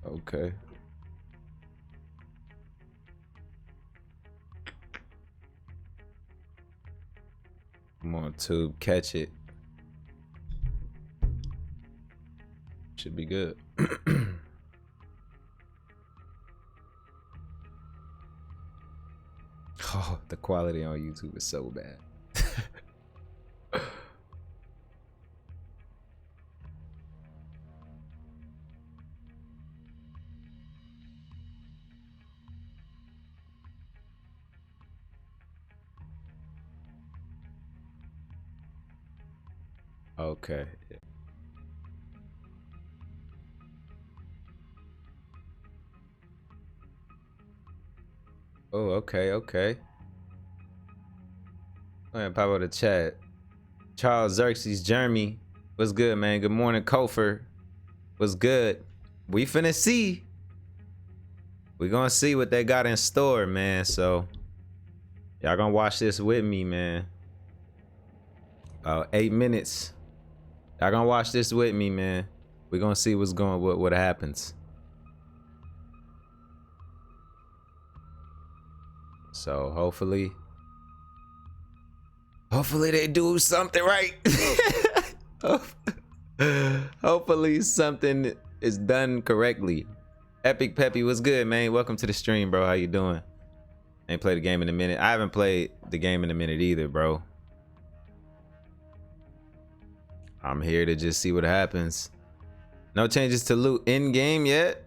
Okay. I'm on tube. Catch it. Should be good. Oh, the quality on YouTube is so bad. Okay. Oh, okay, okay. Go ahead, pop out the chat. Charles Xerxes, Jeremy. What's good, man? Good morning, Kofer. What's good? We finna see. We gonna see what they got in store, man. So y'all gonna watch this with me, man. 8 minutes. Y'all gonna watch this with me, man. We gonna see what's going, what happens. So hopefully they do something right. Hopefully something is done correctly. Epic Peppy, what's good, man? Welcome to the stream, bro. How you doing? Ain't played the game in a minute. I haven't played the game in a minute either, bro. I'm here to just see what happens. No changes to loot in game yet?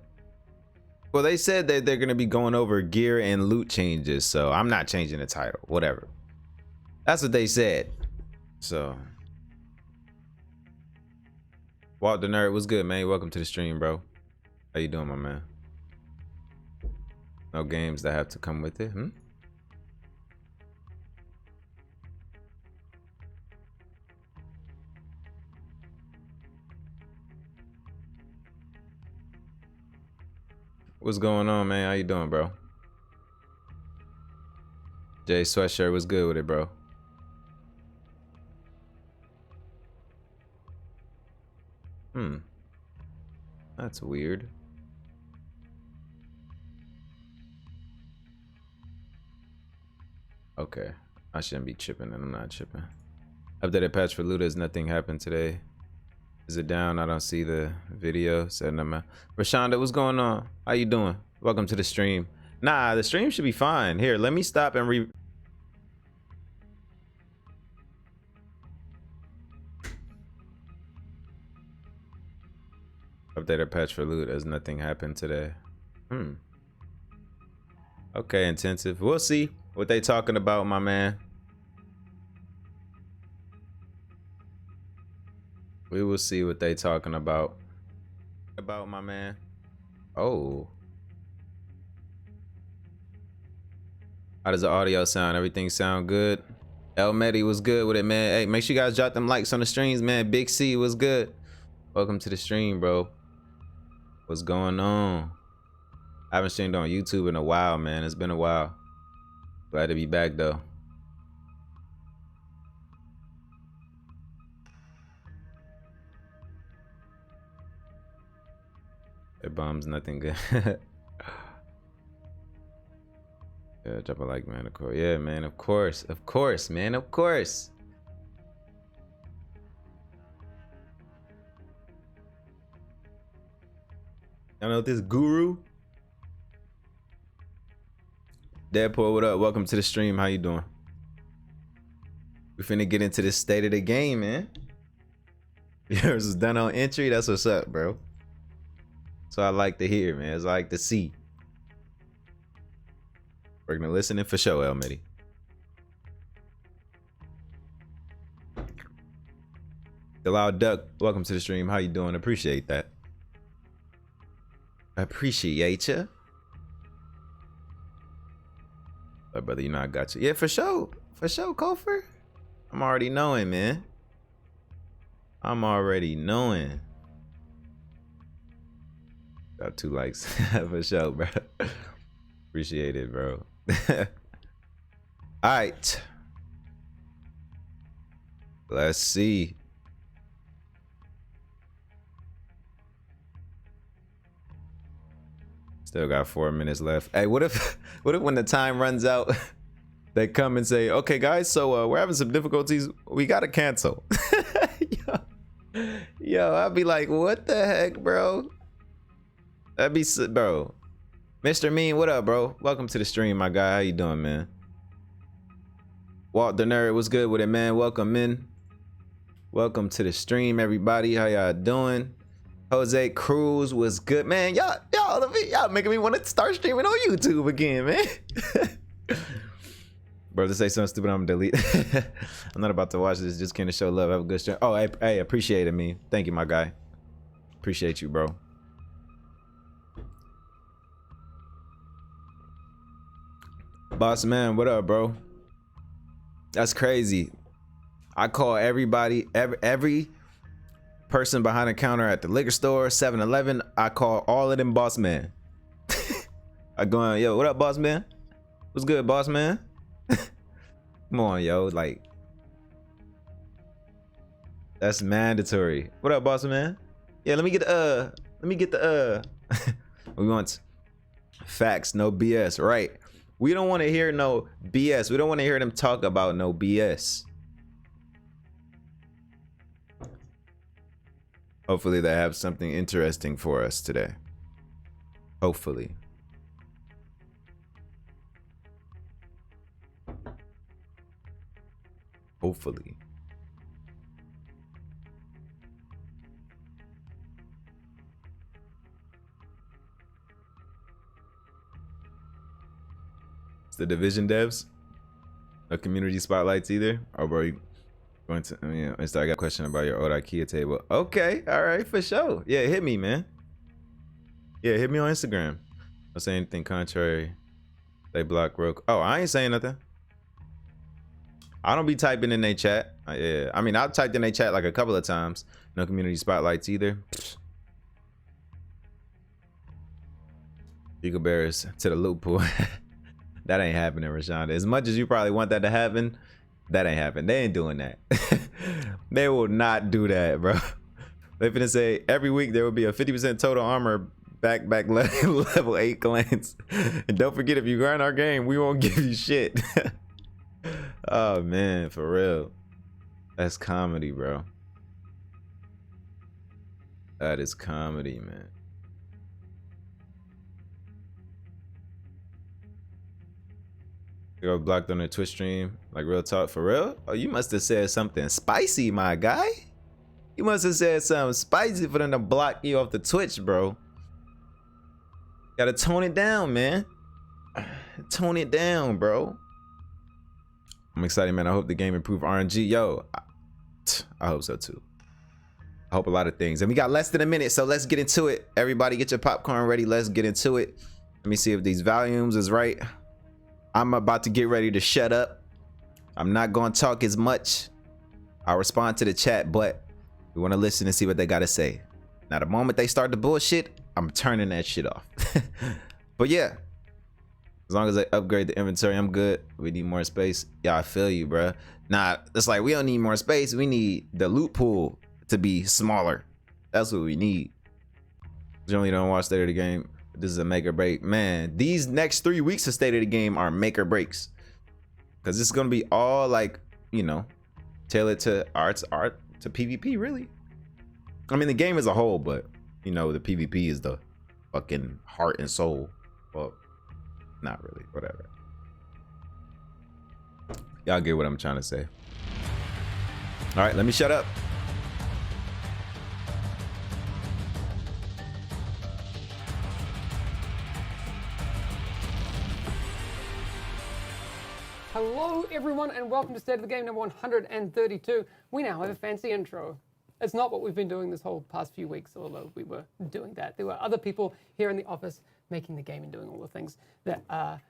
Well, they said that they're gonna be going over gear and loot changes, so I'm not changing the title. Whatever. That's what they said. So Walt the Nerd, what's good, man? Welcome to the stream, bro. How you doing, my man? No games that have to come with it, What's going on, man? How you doing, bro? Jay Sweatshirt, what's good with it, bro? That's weird. Okay, I shouldn't be chipping, and I'm not chipping. Updated patch for looters. Nothing happened today. Is it down? I don't see the video. Setting up. Rashonda, what's going on? How you doing? Welcome to the stream. Nah, the stream should be fine. Here, let me stop and updated patch for loot as nothing happened today. Okay, intensive. We'll see what they talking about, my man. We will see what they talking about. About my man. Oh. How does the audio sound? Everything sound good? El Medi was good with it, man. Hey, make sure you guys drop them likes on the streams, man. Big C was good. Welcome to the stream, bro. What's going on? I haven't streamed on YouTube in a while, man. It's been a while. Glad to be back, though. It bombs nothing good. Yeah, drop a like, man. Of course. Yeah, man. Of course. Of course, man. Of course. I know this guru. Deadpool, what up? Welcome to the stream. How you doing? We finna get into the state of the game, man. Yours is done on entry. That's what's up, bro. So I like to hear, man. It's like to see. We're gonna listen in for sure, El Medi. The Loud Duck, welcome to the stream. How you doing? Appreciate that. Appreciate ya. Oh, brother, you know I got you. Yeah, for sure. For sure, Kofer. I'm already knowing, man. I'm already knowing. Got 2 likes. For sure, bro. Appreciate it, bro. All right. Let's see. Still got 4 minutes left. Hey, what if when the time runs out, they come and say, okay, guys, so we're having some difficulties. We got to cancel. Yo, I'd be like, what the heck, bro? That'd be, bro. Mr. Mean, what up, bro? Welcome to the stream, my guy. How you doing, man? Walt the Nerd, what's good with it, man? Welcome in. Welcome to the stream, everybody. How y'all doing? Jose Cruz was good, man. Y'all making me want to start streaming on YouTube again, man. Bro, to say something stupid, I'm gonna delete. I'm not about to watch this. Just came to show love. Have a good stream. Oh, hey, appreciate it, me. Thank you, my guy. Appreciate you, bro. Boss man, what up, bro? That's crazy. I call everybody, every person behind the counter at the liquor store, 7-Eleven. I call all of them boss man. I go on, yo, what up, boss man? What's good, boss man? Come on, yo, like that's mandatory. What up, boss man? Yeah, let me get the we want facts, no BS, right? We don't want to hear no BS. We don't want to hear them talk about no BS. Hopefully they have something interesting for us today. Hopefully. Hopefully. It's the Division devs. No community spotlights either. Oh, bro, you going to? I mean, I got a question about your old IKEA table. Okay, all right, for sure. Yeah, hit me, man. Yeah, hit me on Instagram. Don't say anything contrary. They block broke. Oh, I ain't saying nothing. I don't be typing in their chat. Yeah, I mean, I've typed in their chat like a couple of times. No community spotlights either. Eagle Bears to the loop pool. That ain't happening, Rashonda. As much as you probably want that to happen, that ain't happening. They ain't doing that. They will not do that, bro. They finna say every week there will be a 50% total armor back level 8 clans. And don't forget, if you grind our game, we won't give you shit. Oh man, for real. That's comedy, bro. That is comedy, man. Girl blocked on their Twitch stream, like real talk, for real? Oh, you must have said something spicy, my guy. You must have said something spicy for them to block you off the Twitch, bro. Gotta tone it down, man. Tone it down, bro. I'm excited, man. I hope the game improve RNG. Yo, I hope so too. I hope a lot of things. And we got less than a minute, so let's get into it. Everybody get your popcorn ready. Let's get into it. Let me see if these volumes is right. I'm about to get ready to shut up. I'm not going to talk as much. I'll respond to the chat, but we want to listen and see what they got to say. Now, the moment they start the bullshit, I'm turning that shit off. But yeah, as long as I upgrade the inventory, I'm good. We need more space. Yeah, I feel you, bro. Nah, it's like we don't need more space. We need the loot pool to be smaller. That's what we need. Generally don't watch State of the Game. This is a make or break. Man, these next 3 weeks of State of the Game are make or breaks. Because it's going to be all like, you know, tailored to art to PvP, really. I mean, the game as a whole, but, you know, the PvP is the fucking heart and soul. Well, not really, whatever. Y'all get what I'm trying to say. All right, let me shut up. Hello everyone and welcome to State of the Game number 132. We now have a fancy intro. It's not what we've been doing this whole past few weeks, although we were doing that. There were other people here in the office making the game and doing all the things that are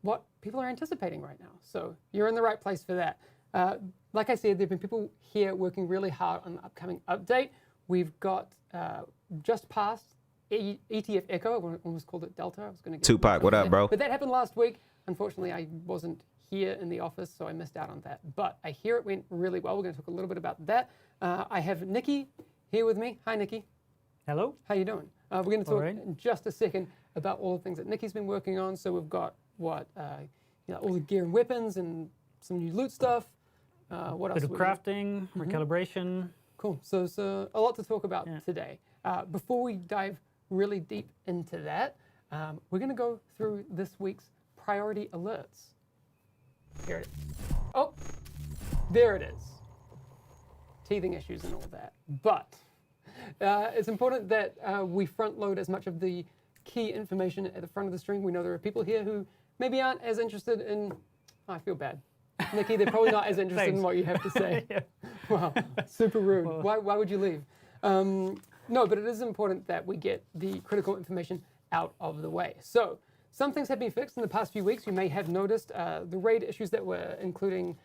what people are anticipating right now. So you're in the right place for that. Like I said, there have been people here working really hard on the upcoming update. We've got just past ETF Echo. I almost called it Delta. I was going to get Tupac, what up, bro? But that happened last week. Unfortunately, I wasn't here in the office, so I missed out on that. But I hear it went really well. We're going to talk a little bit about that. I have Nikki here with me. Hi, Nikki. Hello. How you doing? We're going to talk right. in just a second about all the things that Nikki's been working on. So we've got all the gear and weapons and some new loot stuff. What else? Bit of crafting, recalibration. Cool. So there's a lot to talk about today. Before we dive really deep into that, we're going to go through this week's priority alerts. Here it is. Oh, there it is. Teething issues and all that. But it's important that we front load as much of the key information at the front of the stream. We know there are people here who maybe aren't as interested in, I feel bad. Nikki, they're probably not as interested in what you have to say. Wow, super rude. Why would you leave? No, but it is important that we get the critical information out of the way. So some things have been fixed in the past few weeks. You may have noticed the raid issues that were including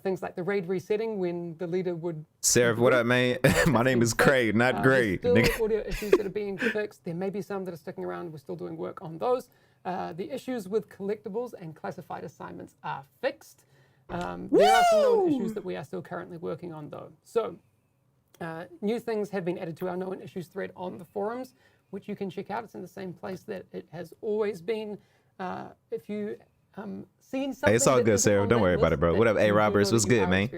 things like the raid resetting when the leader would... Seraph, what up, man? My name is CRAY, not Gray. There's still audio issues that are being fixed. There may be some that are sticking around. We're still doing work on those. The issues with collectibles and classified assignments are fixed. There are some known issues that we are still currently working on, though. So new things have been added to our known issues thread on the forums, which you can check out. It's in the same place that it has always been. If you seen something, Hey, it's all good, Sarah. Don't worry about it, bro. What up, A. Roberts? What's good, man?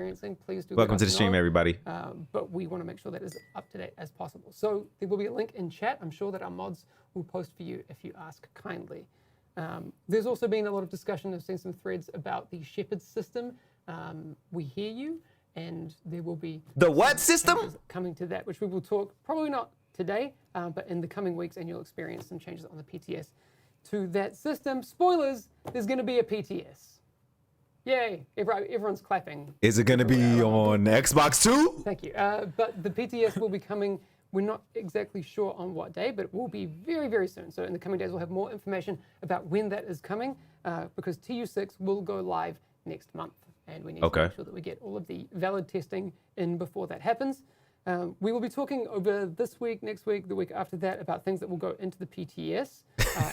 Please do Welcome to the stream, everybody. But we want to make sure that is up to date as possible. So there will be a link in chat. I'm sure that our mods will post for you if you ask kindly. There's also been a lot of discussion. I've seen some threads about the Shepherd system. We hear you, and there will be The what system? coming to that, which we will talk probably not today, but in the coming weeks, and you'll experience some changes on the PTS to that system. Spoilers, there's going to be a PTS. Yay, everyone's clapping. Is it going to be on Xbox 2? Thank you. But the PTS will be coming, we're not exactly sure on what day, but it will be very, very soon. So in the coming days, we'll have more information about when that is coming, because TU6 will go live next month. And we need to make sure that we get all of the valid testing in before that happens. We will be talking over this week, next week, the week after that, about things that will go into the PTS,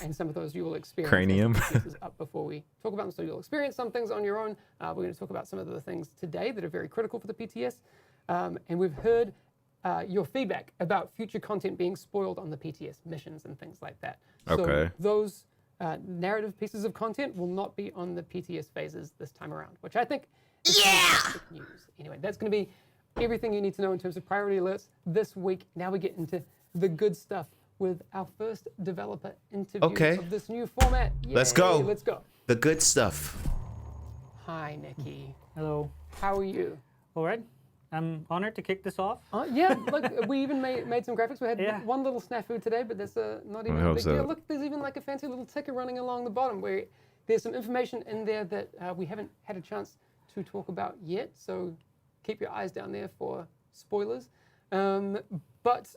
and some of those you will experience. Cranium. Is up before we talk about them, so you'll experience some things on your own. We're going to talk about some of the things today that are very critical for the PTS, and we've heard your feedback about future content being spoiled on the PTS missions and things like that. So those narrative pieces of content will not be on the PTS phases this time around, which I think is fantastic news. Anyway, that's going to be everything you need to know in terms of priority alerts this week. Now we get into the good stuff with our first developer interview of this new format. Yay, let's go. Let's go. The good stuff. Hi, Nikki. Hello. How are you? All right. I'm honored to kick this off. Yeah, look, we even made some graphics. We had one little snafu today, but that's not even a big deal. Look, there's even like a fancy little ticker running along the bottom where there's some information in there that we haven't had a chance to talk about yet. So keep your eyes down there for spoilers. But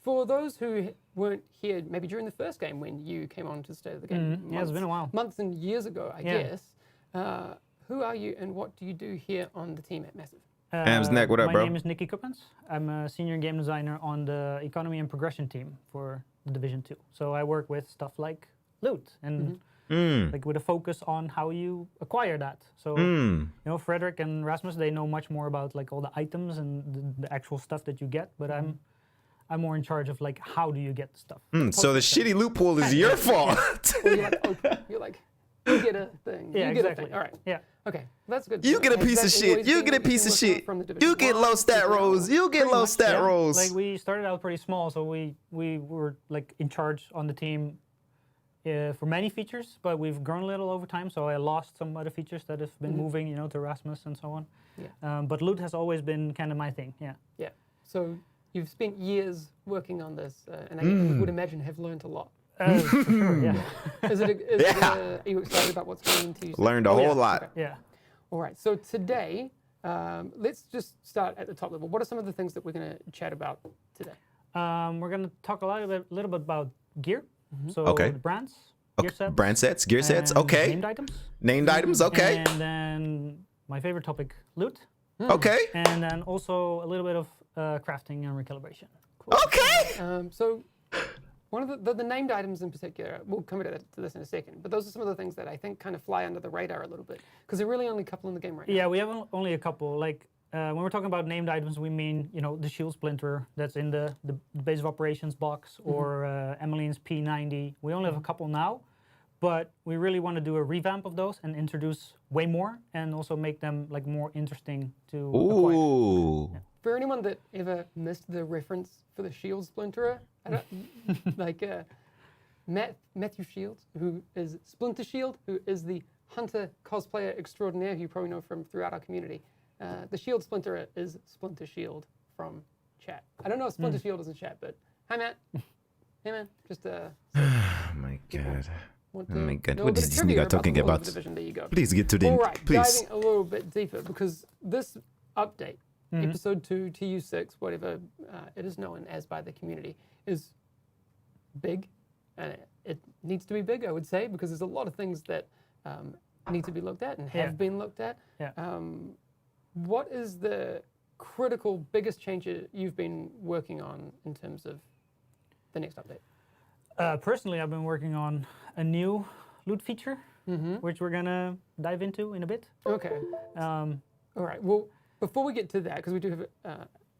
for those who weren't here, maybe during the first game when you came on to the State of the Game, yeah, it's been a while. Months and years ago, I guess. Who are you and what do you do here on the team at Massive? Neck, what up, bro? My name is Nicky Kuppens. I'm a senior game designer on the economy and progression team for the Division 2. So I work with stuff like loot and like with a focus on how you acquire that. So you know, Frederick and Rasmus, they know much more about like all the items and the actual stuff that you get, but I'm more in charge of like how do you get the stuff. So the shitty loophole is your fault. Or you're like open. You're like, you get a thing. Yeah, you get exactly. a thing. All right. Yeah. Okay, that's good. You get a piece of shit. You get a piece of shit. You get low stat rolls. You get low stat rolls. Like we started out pretty small, so we were like in charge on the team for many features, but we've grown a little over time. So I lost some other features that have been moving, you know, to Rasmus and so on. Yeah. But loot has always been kind of my thing. Yeah. Yeah. So you've spent years working on this, and I would imagine have learned a lot. For sure, yeah. Are you excited about what's going into you? Learned a whole lot. Okay. Yeah. All right. So today, let's just start at the top level. What are some of the things that we're going to chat about today? We're going to talk a little bit about gear. So Okay. the brands, gear sets. Brand sets, gear sets. and Okay. Named items. Named items. Okay. And then my favorite topic, loot. Okay. And then also a little bit of crafting and recalibration. Cool. Okay. So one of the named items in particular, we'll come to this in a second, but those are some of the things that I think kind of fly under the radar a little bit, because there are really only a couple in the game right now. Yeah, we have only a couple. Like when we're talking about named items, we mean the shield splinter that's in the base of operations box, or Emmeline's P90. We only have a couple now, but we really want to do a revamp of those and introduce way more, and also make them like more interesting to acquire. Ooh. Yeah. For anyone that ever missed the reference for the shield splinterer, I don't, like Matthew Shields, who is Splinter Shield, who is the hunter cosplayer extraordinaire who you probably know from throughout our community. The shield splinterer is Splinter Shield from chat. I don't know if Splinter Shield is in chat, but hi Matt. Hey man, just Oh my god. want Oh to my god. know a What bit is of this trivia nigga about talking the rules of about? the division. There you go. Please get to the All right, please. diving a little bit deeper, because this update, episode 2, TU6, whatever it is known as by the community, is big, and it needs to be big, I would say, because there's a lot of things that need to be looked at and have been looked at. Yeah. What is the critical, biggest change you've been working on in terms of the next update? Personally, I've been working on a new loot feature, which we're gonna dive into in a bit. Okay. All right. Well, before we get to that, because we do have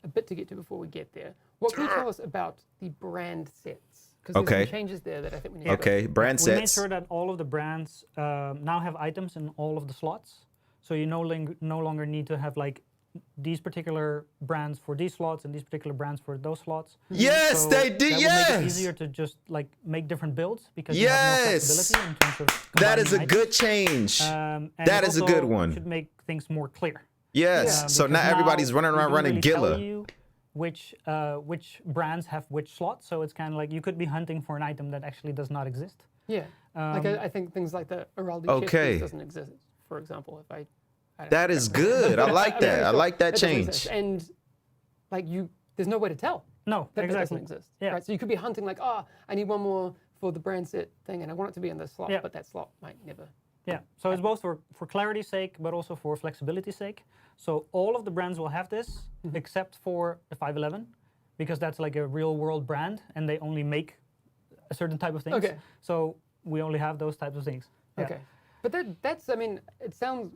a bit to get to before we get there, what can you tell us about the brand sets? Because there's Okay. some changes there that I think we need to Okay, brand We made sets. sure that all of the brands now have items in all of the slots, so you no longer need to have like these particular brands for these slots and these particular brands for those slots. Yes, So they did. That will make it Yes. easier to just like make different builds, because you have more Yes. flexibility in terms of That is a combining good change. items. And that it is a also good one. Should make things more clear. Yes. So Because now everybody's running we around don't running really tell Gilla. you which brands have which slots, so it's kind of like you could be hunting for an item that actually does not exist. Yeah. Like I think things like the Araldi chest Okay. piece doesn't exist, for example. If I don't That know. is good. I like I'm that. pretty I sure like that doesn't exist. change. And like there's no way to tell No, that exactly. doesn't exist. Yeah. Right. So you could be hunting like, I need one more for the brand set thing, and I want it to be in this slot, Yeah. but that slot might never. Yeah, so it's both for clarity's sake, but also for flexibility's sake. So all of the brands will have this, except for the 511, because that's like a real world brand, and they only make a certain type of things. Okay. So we only have those types of things. Yeah. Okay. But that's, I mean, it sounds,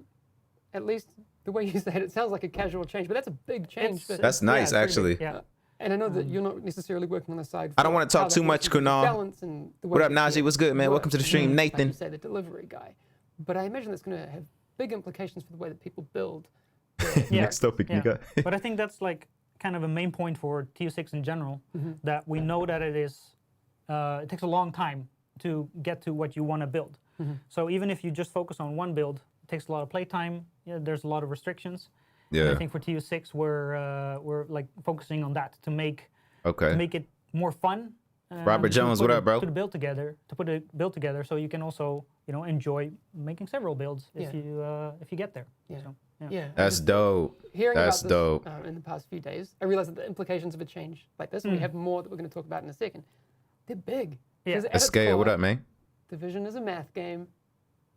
at least the way you said it, sounds like a casual change, but that's a big change. It's- That's yeah, nice, it's pretty actually. big, Yeah. And I know that you're not necessarily working on the side. I don't for wanna talk how that too works much, with the Kunal. balance and the way What up, that Najee? it What's good, man? Welcome to the works. stream, Like Nathan. you say, the delivery guy. But I imagine that's going to have big implications for the way that people build. Yeah. Next topic, Yeah. nigga. But I think that's like kind of a main point for TU6 in general, that we know that it takes a long time to get to what you want to build. So even if you just focus on one build, it takes a lot of playtime. Yeah, there's a lot of restrictions. And Yeah. I think for TU6 we're like focusing on that to make Okay. it more fun. Robert to Jones, put what it- up, bro? To put a build together, so you can also enjoy making several builds Yeah. if you get there. Yeah. So, Yeah. That's dope. Hearing That's about dope. this in the past few days, I realized that the implications of a change like this, and we have more that we're going to talk about in a second, they're big. Yeah. 'Cause at That's its scale. What core, up, man? Division is a math game.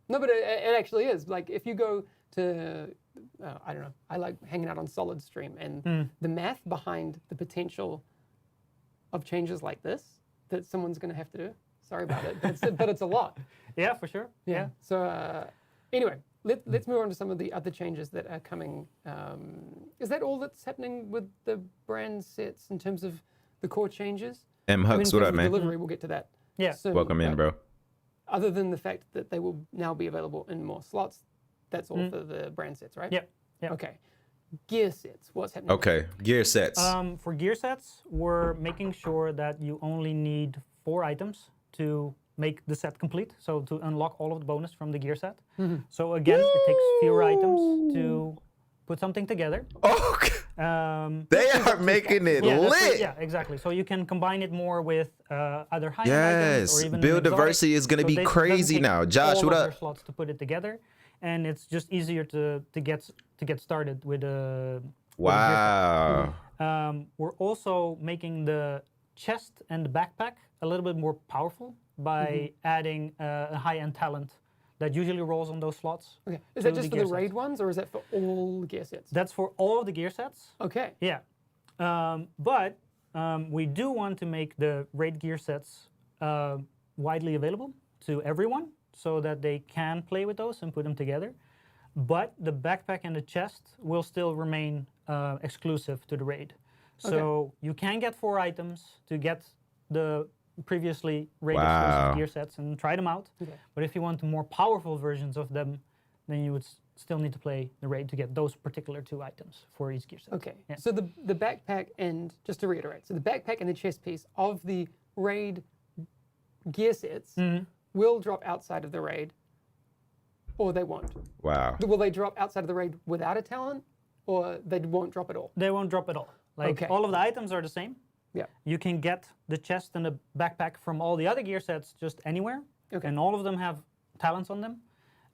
No, but it actually is. Like if you go to, I don't know, I like hanging out on Solid Stream, and the math behind the potential of changes like this that someone's going to have to do. Sorry about it, but it's a lot. Yeah, for sure. Yeah. So anyway, let's move on to some of the other changes that are coming. Is that all that's happening with the brand sets in terms of the core changes? M I mean, Hux, in what terms up, of man? Delivery, we'll get to that. Yeah. soon, Welcome in, but bro. Other than the fact that they will now be available in more slots, that's all for the brand sets, right? Yep. Yep. Okay. Gear sets. What's happening? Okay. Gear sets. For gear sets, we're making sure that you only need 4 items to make the set complete. So to unlock all of the bonus from the gear set. So again, it takes fewer items to put something together. Okay. They are making it Yeah, lit. yeah, exactly. So you can combine it more with other high items Yes. or even an Build exotic. diversity is gonna So be they- it crazy doesn't take now. Josh, all what of up? their slots to put it together, and it's just easier to get started with a. Wow. We're also making the chest and the backpack a little bit more powerful by adding a high-end talent that usually rolls on those slots. Okay. Is to that just for gear the sets. raid ones, or is that for all gear sets? That's for all of the gear sets. Okay. Yeah. But we do want to make the raid gear sets widely available to everyone so that they can play with those and put them together. but the backpack and the chest will still remain exclusive to the raid. So you can get 4 items to get the previously raid exclusive gear sets and try them out. Okay. But if you want more powerful versions of them, then you would still need to play the raid to get those particular 2 items for each gear set. Okay. Yeah. So the backpack and just to reiterate, so the backpack and the chest piece of the raid gear sets will drop outside of the raid, or they won't. Wow. Will they drop outside of the raid without a talent, or they won't drop at all? They won't drop at all. Like all of the items are the same. Yeah. You can get the chest and the backpack from all the other gear sets just anywhere, and all of them have talents on them.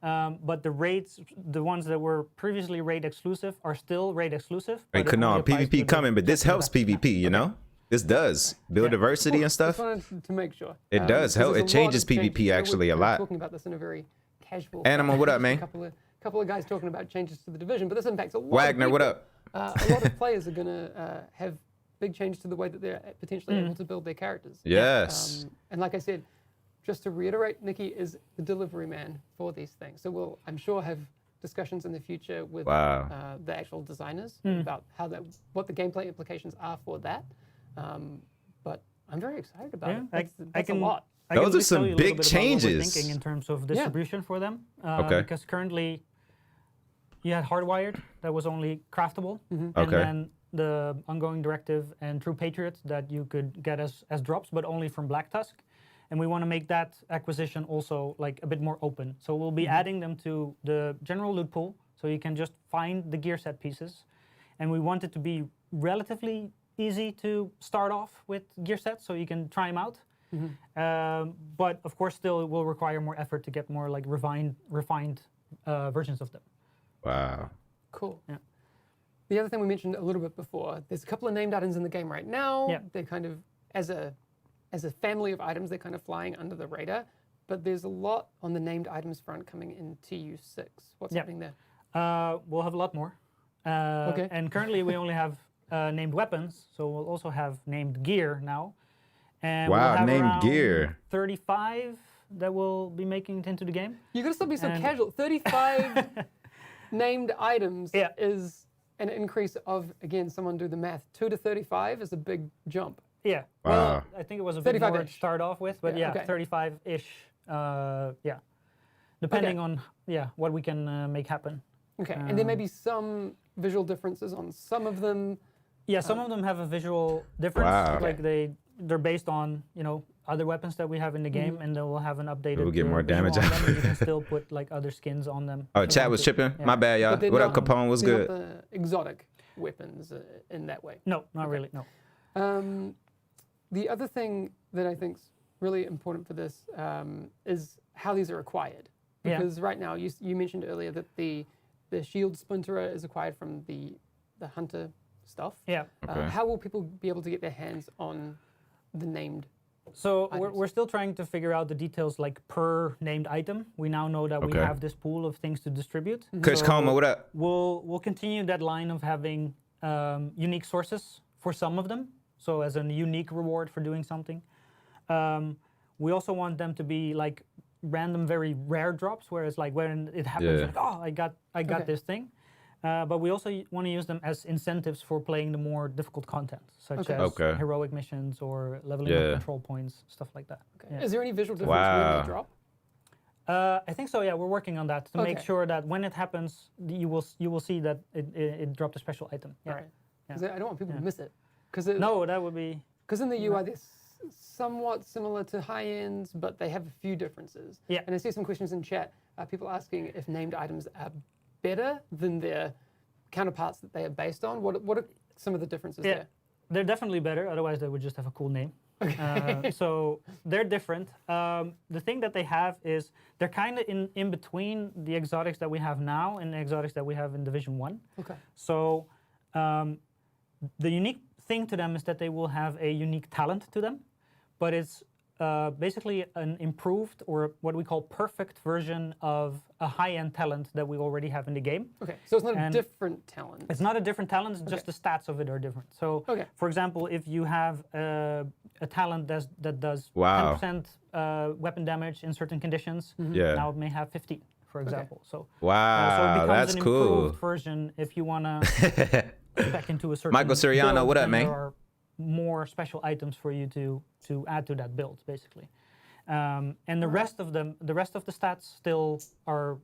But the raids, the ones that were previously raid exclusive, are still raid exclusive. Hey, Kanar, PvP coming, but this helps PvP, you know? This does build diversity and stuff. Just wanted to make sure. It does help. It changes PvP actually a lot. Talking about this in a very casual. Animal, what up, man? Couple of guys talking about changes to the division, but this impacts a lot. Wagner, of what people. up? A lot of players are going to have big changes to the way that they're potentially able to build their characters. Yes. And like I said, just to reiterate, Nikki is the delivery man for these things. So we'll, I'm sure, have discussions in the future with the actual designers about how what the gameplay implications are for that. But I'm very excited about it. That's a lot. Those are some big changes. What we're thinking in terms of distribution for them. Because currently, you had hardwired that was only craftable, and then the ongoing directive and True Patriot that you could get as drops, but only from Black Tusk. And we want to make that acquisition also like a bit more open. So we'll be adding them to the general loot pool, so you can just find the gear set pieces. And we want it to be relatively easy to start off with gear sets, so you can try them out. But of course, still it will require more effort to get more like refined versions of them. Wow. Cool. Yeah. The other thing we mentioned a little bit before, there's a couple of named items in the game right now. Yeah. They're kind of, as a family of items, they're kind of flying under the radar. But there's a lot on the named items front coming in TU6. What's happening there? We'll have a lot more. And currently we only have named weapons, so we'll also have named gear now. And we'll have named gear. 35 that will be making it into the game. You gotta stop being so casual. 35 named items is an increase of, again, someone do the math, 2 to 35 is a big jump. Yeah. Well, I think it was a bit more to start off with, but 35-ish. Depending on what we can make happen. Okay, and there may be some visual differences on some of them. Yeah, some of them have a visual difference. Like they're based on other weapons that we have in the game, and they will have an updated. We'll get more damage. On them, you can still put like other skins on them. Oh, chat was chipping. My bad, y'all. What up, Capone? Was good. Not the exotic weapons in that way. No, not really. No. The other thing that I think is really important for this is how these are acquired. Because right now, you mentioned earlier that the shield splinterer is acquired from the hunter stuff. Yeah. How will people be able to get their hands on the named So we're still trying to figure out the details like per named item. We now know that we have this pool of things to distribute. Kush Koma, what up? We'll continue that line of having unique sources for some of them. So as a unique reward for doing something. We also want them to be like random, very rare drops, whereas like when it happens, like, oh, I got this thing. But we also want to use them as incentives for playing the more difficult content, such as heroic missions or leveling up control points, stuff like that. Is there any visual difference when they drop? I think so. Yeah, we're working on that to make sure that when it happens, you will see that it dropped a special item. Yeah. All right. I don't want people to miss it. No, that would be. Because in the UI, they're somewhat similar to high ends, but they have a few differences. Yeah. And I see some questions in chat. People asking if named items are better than their counterparts that they are based on. What are some of the differences there? They're definitely better. Otherwise, they would just have a cool name. So they're different. The thing that they have is they're kind of in between the exotics that we have now and the exotics that we have in Division 1. Okay. So the unique thing to them is that they will have a unique talent to them, but it's basically an improved or what we call perfect version of a high-end talent that we already have in the game. Okay, so it's not a different talent. It's not a different talent, it's just the stats of it are different. So, for example, if you have a talent that does 10% weapon damage in certain conditions, now it may have 15, for example. So Wow, so it becomes that's an cool. improved version if you want to spec into a certain Michael Soriano, build, what up, then man? There are more special items for you to add to that build, basically. And the rest of them, the rest of the stats still are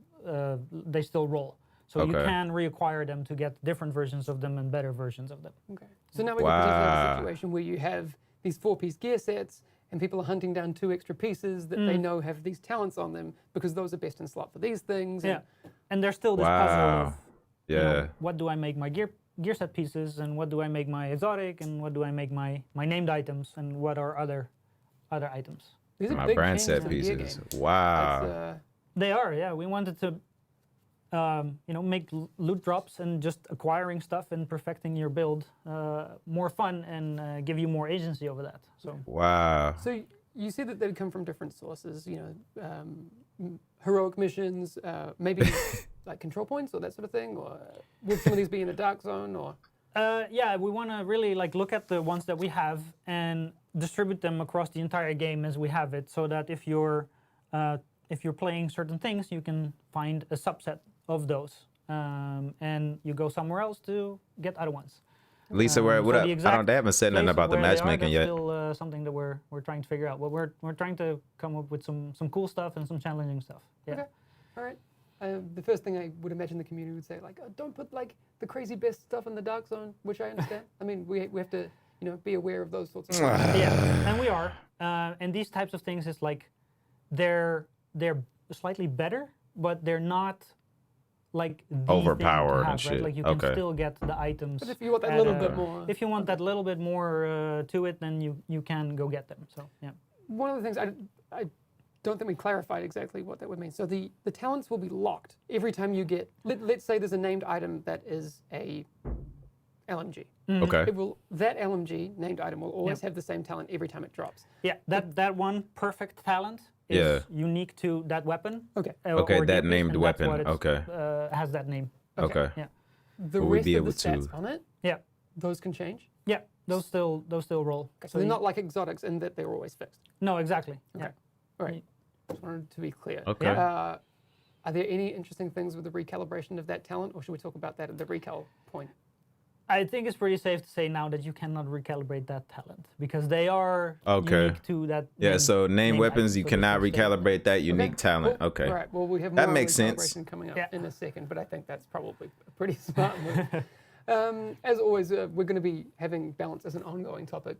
they still roll. So you Okay. can reacquire them to get different versions of them and better versions of them. Okay. So now we can potentially have a Wow. situation where you have these 4-piece gear sets and people are hunting down 2 extra pieces that they know have these talents on them because those are best in slot for these things. Yeah, and there's still this puzzle Wow. of, you know, Yeah. what do I make my gear set pieces, and what do I make my exotic, and what do I make my named items, and what are other items. These are My big brand changes set in the gear pieces. game. Wow. That's, They are, yeah. We wanted to, you know, make loot drops and just acquiring stuff and perfecting your build more fun and give you more agency over that. So Wow. So you see that they come from different sources, you know, heroic missions, maybe like control points or that sort of thing, or would some of these be in a dark zone, or? yeah, we want to really like look at the ones that we have and distribute them across the entire game as we have it, so that if you're playing certain things, you can find a subset of those, and you go somewhere else to get other ones. Lisa, what So up? the I exact don't. They haven't said nothing place about the where they are, matchmaking that's yet. Still something that we're trying to figure out. Well, we're trying to come up with some cool stuff and some challenging stuff. Yeah. Okay, all right. The first thing I would imagine the community would say, like, oh, don't put like the crazy best stuff in the dark zone, which I understand. I mean, we have to, you know, be aware of those sorts of things. Yeah, and we are. And these types of things is like, they're slightly better, but they're not like the thing to Overpowered and have, shit. Right? Like you can Okay. still get the items. But if you want that at little a- bit more. If you want that little bit more to it, then you can go get them. So yeah. One of the things I don't think we clarified exactly what that would mean. So the talents will be locked every time you get, let's say there's a named item that is a LMG. Okay. It will, that LMG named item will always have the same talent every time it drops. Yeah, that one perfect talent is Yeah. unique to that weapon. Okay. Okay, or that gear piece, named and that's weapon. what it's, Okay. has that name. Okay. Yeah. The Will we rest be of the able stats to- on it, Yeah. those can change. Yeah. Those still roll. Okay, so they're not like exotics in that they're always fixed. No, exactly. Okay. Yeah. All right. Just wanted to be clear. Okay. Yeah. Are there any interesting things with the recalibration of that talent, or should we talk about that at the recal point? I think it's pretty safe to say now that you cannot recalibrate that talent because they are Okay. unique to that. Yeah. So name named weapons, item, you so they cannot can stay. recalibrate that unique Okay, talent. cool. Okay. All right. Well, we have That more makes sense. recalibration coming up Yeah. in a second, but I think that's probably a pretty smart move. As always, we're going to be having balance as an ongoing topic.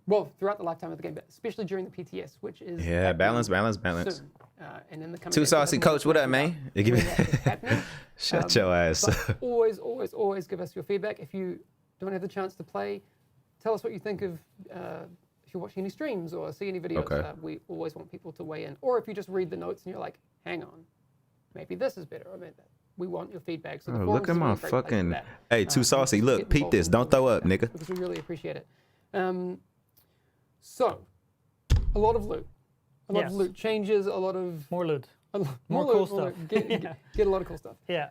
Well, throughout the lifetime of the game, but especially during the PTS, which is Yeah. happening Balance. soon. And in the coming Too days, we'll have saucy, more coach. What up, information man? about You give when me- that is happening. Shut your ass. But always give us your feedback. If you don't have the chance to play, tell us what you think of, if you're watching any streams or see any videos. Okay. We always want people to weigh in. Or if you just read the notes and you're like, hang on, maybe this is better. I mean, we want your feedback. So the Oh, forums look is at a my really great place for fucking. that. Hey, too saucy. Get Look, peep involved this. in Don't throw up, that nigga. Because we really appreciate it. So, a lot of loot. A lot of Yes. loot changes, a lot of... More loot. More cool loot, more stuff. loot. Get a lot of cool stuff. Yeah.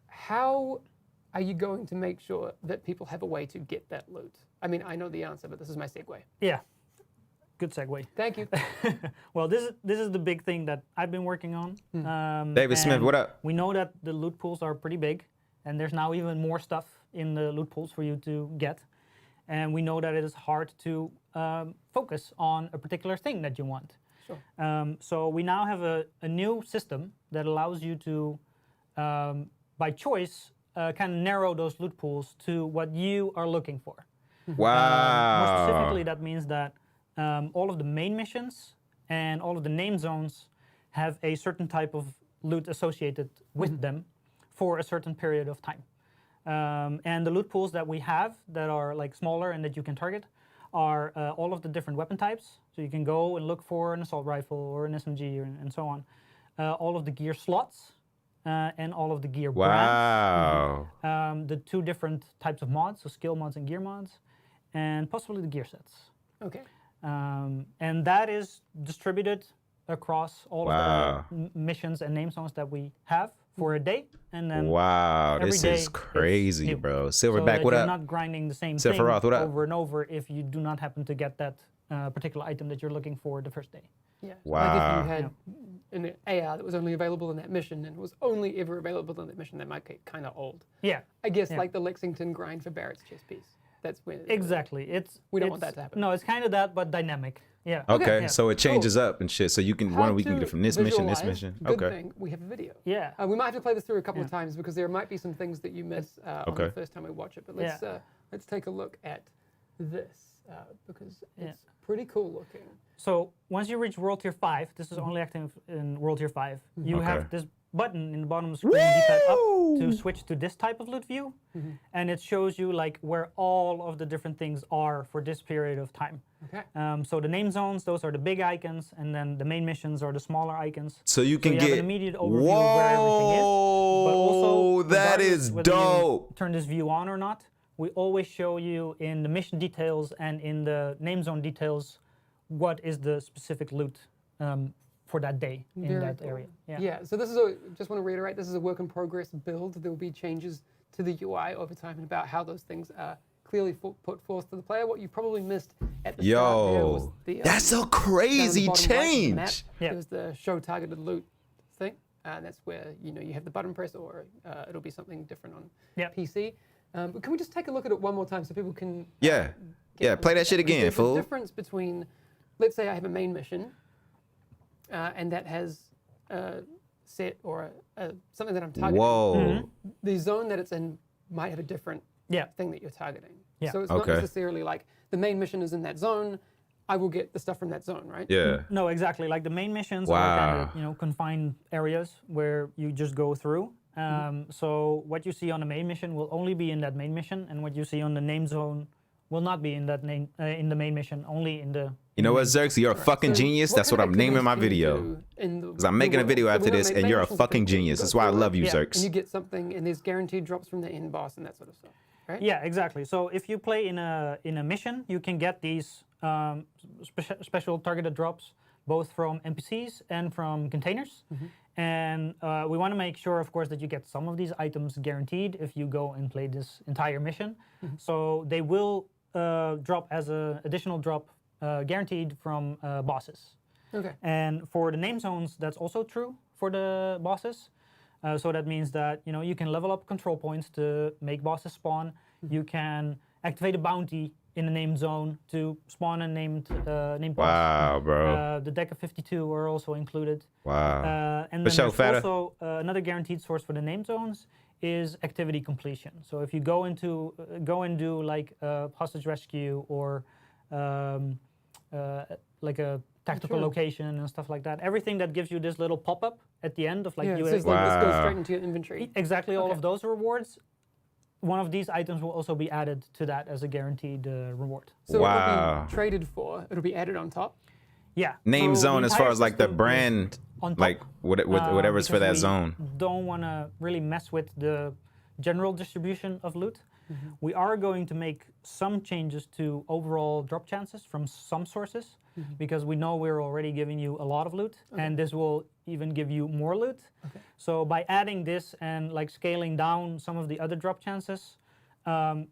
How are you going to make sure that people have a way to get that loot? I mean, I know the answer, but this is my segue. Yeah. Good segue. Thank you. Well, this is the big thing that I've been working on. David Smith, and what up? We know that the loot pools are pretty big, and there's now even more stuff in the loot pools for you to get. And we know that it is hard to focus on a particular thing that you want. Sure. So we now have a new system that allows you to, by choice, kind of narrow those loot pools to what you are looking for. More Wow. specifically, that means that all of the main missions and all of the name zones have a certain type of loot associated with them for a certain period of time. And the loot pools that we have that are like smaller and that you can target are all of the different weapon types. So you can go and look for an assault rifle or an SMG and so on. All of the gear slots and all of the gear brands. Wow. The 2 different types of mods, so skill mods and gear mods, and possibly the gear sets. Okay. And that is distributed across all Wow. of the missions and name songs that we have for a day, and then Wow. every This day is it's crazy, new. bro. so Silverback, that what you're up? not grinding the same Sephiroth, thing what up? over and over if you do not happen to get that particular item that you're looking for the first day. Yeah. Wow. Like if you had an AR that was only available in that mission and was only ever available in that mission, that might get kind of old. Yeah. I guess Yeah. like the Lexington grind for Barrett's chess piece. That's when Exactly. We don't want that to happen. No, it's kind of that, but dynamic. Yeah. Okay, Yeah. so it changes up and shit. So you can one week you can get it from this mission, this visualize, mission. Good Okay. thing we have a video. Yeah. We might have to play this through a couple of times because there might be some things that you miss on Okay. the first time we watch it. But let's take a look at this because it's pretty cool looking. So once you reach World Tier 5, this is only active in World Tier 5. You Okay. have this button in the bottom of the screen, D-pad up, to switch to this type of loot view, and it shows you like where all of the different things are for this period of time. Okay. So the name zones, those are the big icons, and then the main missions are the smaller icons. So you can you get have an immediate overview of where everything is. But also, that regardless is whether you dope. turn this view on or not, we always show you in the mission details and in the name zone details what is the specific loot for that day in Very that cool. area. Yeah. So this is just want to reiterate, this is a work in progress build. There will be changes to the UI over time and about how those things are clearly put forth to the player. What you probably missed at the start there was the that's a down at the crazy bottom right of the change. map, Yeah. There's the show targeted loot thing, and that's where you have the button press, or it'll be something different on PC. But can we just take a look at it one more time so people can? Yeah. Yeah, play that shit again, There's fool. a difference between, let's say I have a main mission, and that has a set or something that I'm targeting. Whoa. The zone that it's in might have a different thing that you're targeting. Yeah. So it's not necessarily like the main mission is in that zone. I will get the stuff from that zone, right? Yeah. No, exactly. Like the main missions Wow. are kind of confined areas where you just go through. So what you see on the main mission will only be in that main mission, and what you see on the name zone will not be in that in the main mission. Only in the. You know what, Zerx? You're a fucking So genius. what That's what kind I'm of naming my activities video. can you do in the Because I'm making a world? video So after we know this, main and you're a missions fucking pretty cool. genius. Go That's why I through it, love you, Yeah. Zerx. And you get something, and there's guaranteed drops from the end boss and that sort of stuff, right? Yeah, exactly. So if you play in a mission, you can get these special targeted drops both from NPCs and from containers. And we want to make sure, of course, that you get some of these items guaranteed if you go and play this entire mission. So they will drop as an additional drop guaranteed from bosses. Okay. And for the name zones, that's also true for the bosses. So that means that you can level up control points to make bosses spawn. You can activate a bounty in the name zone to spawn a named boss. Wow, bro. The deck of 52 are also included. Wow. And For then sure, there's Fata. also another guaranteed source for the name zones is activity completion. So if you go and do like a hostage rescue or like a tactical location and stuff like that, everything that gives you this little pop-up at the end of like Yeah, you so it's like this goes Wow. straight into your inventory. exactly all Okay. of those rewards. One of these items will also be added to that as a guaranteed reward. So it Wow. will be traded for. It'll be added on top. Yeah. Name so zone the as far entire as like the system is brand, on top, like whatever's for because that we zone. Don't want to really mess with the general distribution of loot. We are going to make some changes to overall drop chances from some sources because we know we're already giving you a lot of loot, and this will even give you more loot. So by adding this and like scaling down some of the other drop chances,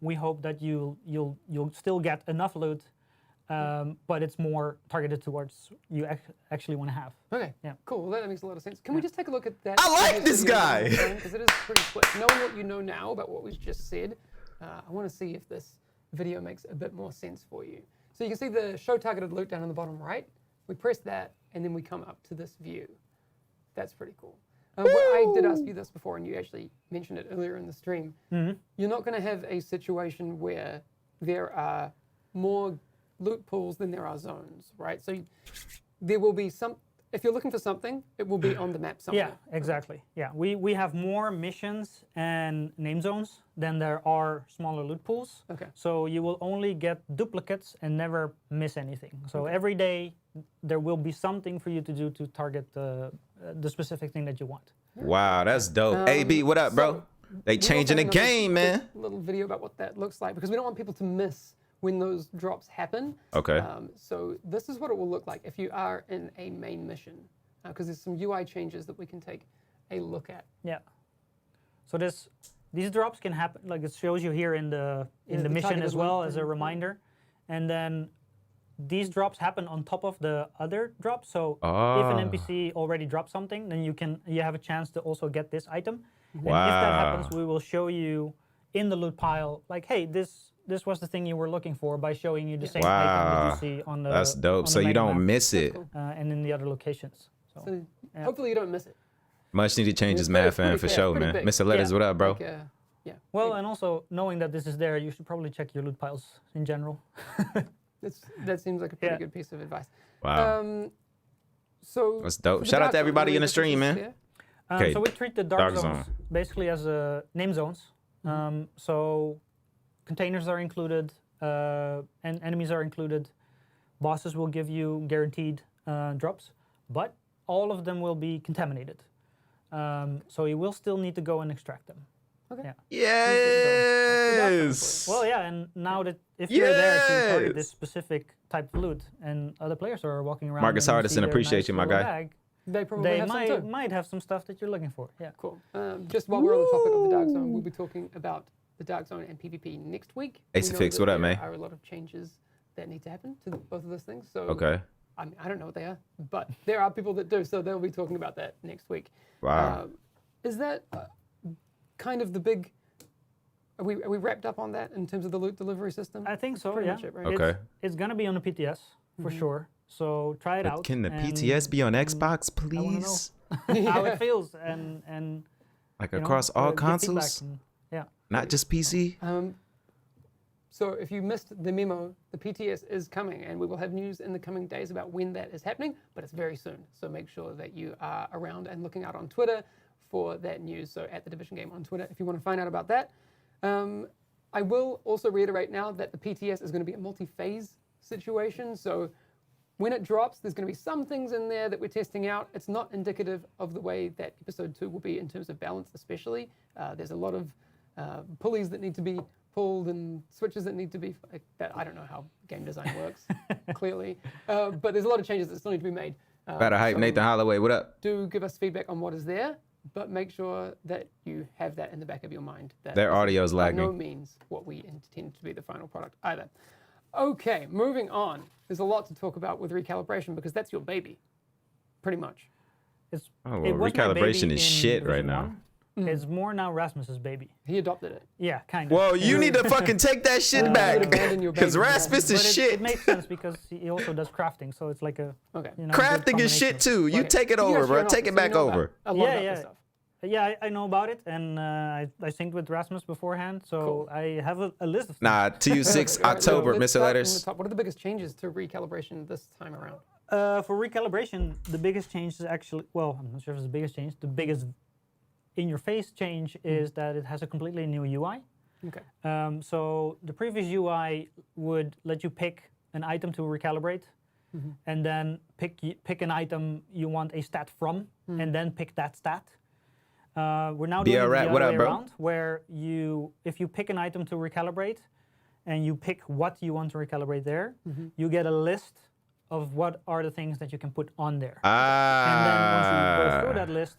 we hope that you'll still get enough loot, but it's more targeted towards you actually want to have. Okay. Yeah. Cool. Well, that makes a lot of sense. Can we just take a look at that? I like this guy! Because it is pretty quick. Knowing what you know now about what we've just said, I want to see if this video makes a bit more sense for you. So you can see the show targeted loot down on the bottom right. We press that, and then we come up to this view. That's pretty cool. What I did ask you this before, and you actually mentioned it earlier in the stream. You're not going to have a situation where there are more loot pools than there are zones, right? So there will be some. If you're looking for something, it will be on the map somewhere. Yeah, exactly. Yeah, we have more missions and name zones than there are smaller loot pools. Okay. So you will only get duplicates and never miss anything. So every day there will be something for you to do to target the specific thing that you want. Wow, that's dope. AB, what up, bro? They We changing the also have another game, man. quick little video about what that looks like because we don't want people to miss when those drops happen. Okay. So this is what it will look like if you are in a main mission, because there's some UI changes that we can take a look at. Yeah. So these drops can happen, like it shows you here in the mission targeted as well loot as a thing. reminder, and then these drops happen on top of the other drops. So if Ah. an NPC already dropped something, then you have a chance to also get this item. And if that Wow. happens, we will show you in the loot pile, like, hey, this was the thing you were looking for, by showing you the same item that Wow. you see on the That's dope. on the So you mega don't map, miss it. cool. and in the other locations. So, So yeah. hopefully you don't miss it. Much needed changes, It's man, pretty- fan, pretty for fair, sure, pretty man. big. Mr. Letters, Yeah. what up, bro? Like, yeah. Well, and also knowing that this is there, you should probably check your loot piles in general. That seems like a pretty Yeah. good piece of advice. Wow. So That's dope. for the Shout out dark to zone, everybody any in the stream, differences man. there? Okay, So we treat the dark dark zones zone. basically as name zones. So containers are included, and enemies are included. Bosses will give you guaranteed drops, but all of them will be contaminated. So you will still need to go and extract them. Okay. Yeah. Yes. Well, yeah, and now that if you're there to target this Yes. specific type of loot, and other players are walking around, Marcus and you Hardison, see their appreciate nice you, my little guy. bag, They probably they have some too. might have some stuff that you're looking for. Yeah. Cool. Just while we're on the topic of the Dark Zone, we'll be talking about the Dark Zone and PvP next week. Ace We know Fix, that what up, there man? are a lot of changes that need to happen to both of those things. So Okay. I mean, I don't know what they are, but there are people that do, so they'll be talking about that next week. Wow. Is that kind of the big? Are we wrapped up on that in terms of the loot delivery system? I think so. Pretty Yeah. much it, right? Okay. It's gonna be on the PTS for sure. So try it But out. can the and PTS be on Xbox, wanna know. please? how it feels and Like you know, across all give feedback consoles, and- yeah. not just PC. So if you missed the memo, the PTS is coming, and we will have news in the coming days about when that is happening, but it's very soon. So make sure that you are around and looking out on Twitter for that news. So at the Division Game on Twitter, if you want to find out about that. I will also reiterate now that the PTS is going to be a multi-phase situation. So when it drops, there's going to be some things in there that we're testing out. It's not indicative of the way that Episode 2 will be in terms of balance, especially. There's a lot of pulleys that need to be pulled and switches that need to be like that. I don't know how game design works, clearly, but there's a lot of changes that still need to be made. Better hype, so Nathan Holloway. What up? do give us feedback on what is there, but make sure that you have that in the back of your mind. That Their this is audio's by no lagging. means what we intend to be the final product either. Okay, moving on. There's a lot to talk about with recalibration because that's your baby, pretty much. It's, Oh, it well, was my recalibration baby is in shit right Division now. 1. It's more now Rasmus's baby. He adopted it. Yeah, kind of. Whoa, you need to fucking take that shit You back. abandon your Because baby. Rasmus But is it, shit. it makes sense because he also does crafting, so it's like a Okay. you know, good Crafting is combination shit of- too. You Okay. take it You guys over, are bro. an Take officer, it back you know over. A lot about Yeah, this stuff. Yeah, I know about it, and I synced with Rasmus beforehand, so Cool. I have a list of things. Nah, TU6 All right, so October, let's Mr. start from Letters. the top. What are the biggest changes to recalibration this time around? For recalibration, the biggest change is actually, well, I'm not sure if it's the biggest change. The biggest in-your-face change is that it has a completely new UI. Okay. So the previous UI would let you pick an item to recalibrate, and then pick an item you want a stat from, and then pick that stat. We're now doing it the Rat, other what up, way bro? around, where if you pick an item to recalibrate, and you pick what you want to recalibrate there, you get a list of what are the things that you can put on there. And then once you go through that list,